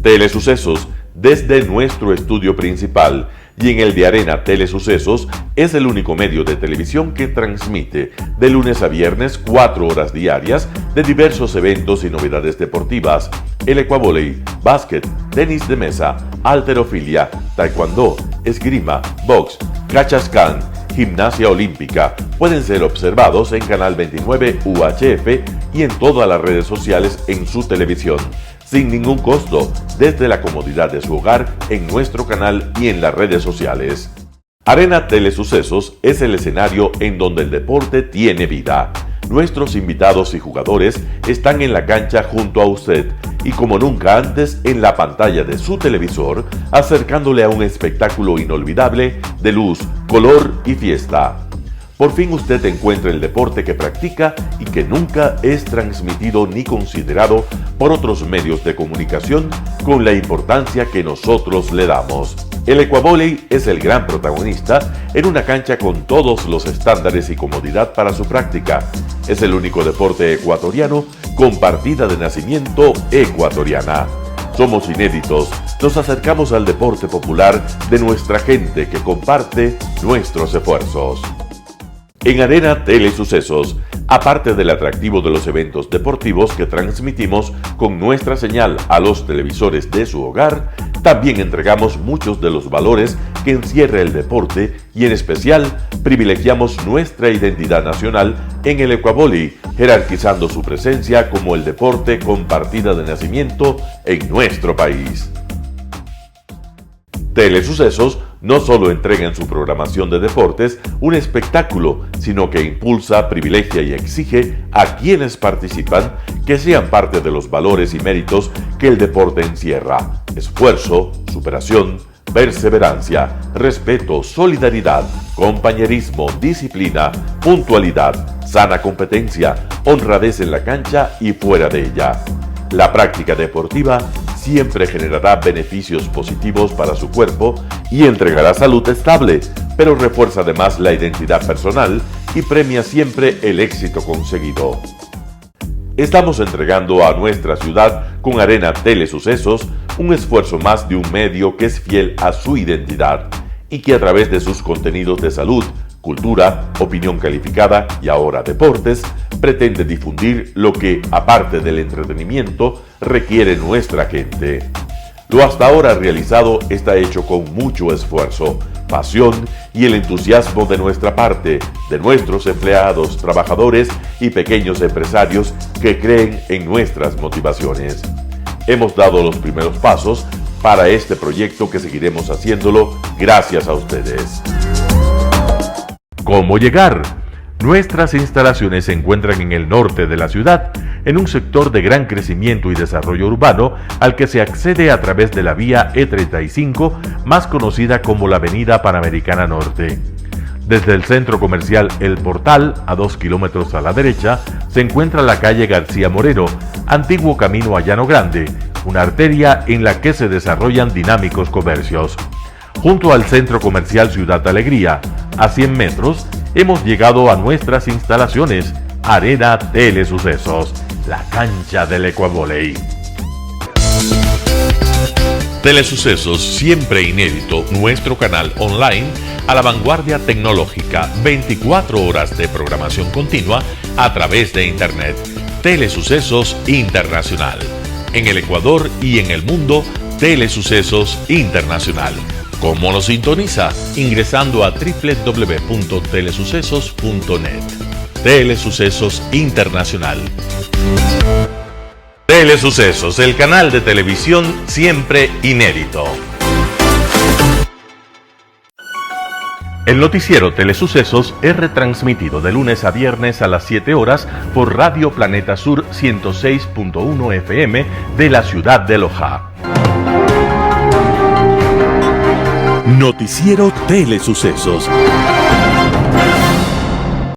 Telesucesos, desde nuestro estudio principal y en el de Arena Telesucesos, es el único medio de televisión que transmite de lunes a viernes 4 horas diarias de diversos eventos y novedades deportivas: el ecuavóley, básquet, tenis de mesa, halterofilia, taekwondo, esgrima, box, cachascán, gimnasia olímpica. Pueden ser observados en Canal 29 UHF y en todas las redes sociales en su televisión, sin ningún costo, desde la comodidad de su hogar, en nuestro canal y en las redes sociales. Arena Telesucesos es el escenario en donde el deporte tiene vida. Nuestros invitados y jugadores están en la cancha junto a usted y como nunca antes en la pantalla de su televisor, acercándole a un espectáculo inolvidable de luz, color y fiesta. Por fin usted encuentra el deporte que practica y que nunca es transmitido ni considerado por otros medios de comunicación con la importancia que nosotros le damos. El ecuavóley es el gran protagonista en una cancha con todos los estándares y comodidad para su práctica. Es el único deporte ecuatoriano con partida de nacimiento ecuatoriana. Somos inéditos, nos acercamos al deporte popular de nuestra gente que comparte nuestros esfuerzos. En Arena Telesucesos, aparte del atractivo de los eventos deportivos que transmitimos con nuestra señal a los televisores de su hogar, también entregamos muchos de los valores que encierra el deporte y en especial privilegiamos nuestra identidad nacional en el ecuavóley, jerarquizando su presencia como el deporte con partida de nacimiento en nuestro país. Telesucesos no solo entrega en su programación de deportes un espectáculo, sino que impulsa, privilegia y exige a quienes participan que sean parte de los valores y méritos que el deporte encierra: esfuerzo, superación, perseverancia, respeto, solidaridad, compañerismo, disciplina, puntualidad, sana competencia, honradez en la cancha y fuera de ella. La práctica deportiva siempre generará beneficios positivos para su cuerpo y entregará salud estable, pero refuerza además la identidad personal y premia siempre el éxito conseguido. Estamos entregando a nuestra ciudad con Arena Telesucesos un esfuerzo más de un medio que es fiel a su identidad y que a través de sus contenidos de salud, cultura, opinión calificada y ahora deportes, pretende difundir lo que, aparte del entretenimiento, requiere nuestra gente. Lo hasta ahora realizado está hecho con mucho esfuerzo, pasión y el entusiasmo de nuestra parte, de nuestros empleados, trabajadores y pequeños empresarios que creen en nuestras motivaciones. Hemos dado los primeros pasos para este proyecto que seguiremos haciéndolo gracias a ustedes. ¿Cómo llegar? Nuestras instalaciones se encuentran en el norte de la ciudad, en un sector de gran crecimiento y desarrollo urbano al que se accede a través de la vía E35, más conocida como la Avenida Panamericana Norte. Desde el centro comercial El Portal, a 2 kilómetros a la derecha, se encuentra la calle García Moreno, antiguo camino a Llano Grande, una arteria en la que se desarrollan dinámicos comercios. Junto al centro comercial Ciudad Alegría, a 100 metros, hemos llegado a nuestras instalaciones, Arena Telesucesos, la cancha del ecuavóley. Telesucesos, siempre inédito, nuestro canal online a la vanguardia tecnológica, 24 horas de programación continua a través de Internet. Telesucesos Internacional. En el Ecuador y en el mundo, Telesucesos Internacional. ¿Cómo lo sintoniza? Ingresando a www.telesucesos.net. Telesucesos Internacional. Telesucesos, el canal de televisión siempre inédito. El noticiero Telesucesos es retransmitido de lunes a viernes a las 7 horas por Radio Planeta Sur 106.1 FM de la ciudad de Loja. Noticiero Telesucesos.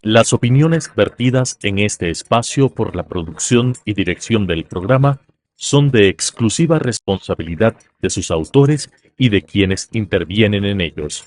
Las opiniones vertidas en este espacio por la producción y dirección del programa son de exclusiva responsabilidad de sus autores y de quienes intervienen en ellos.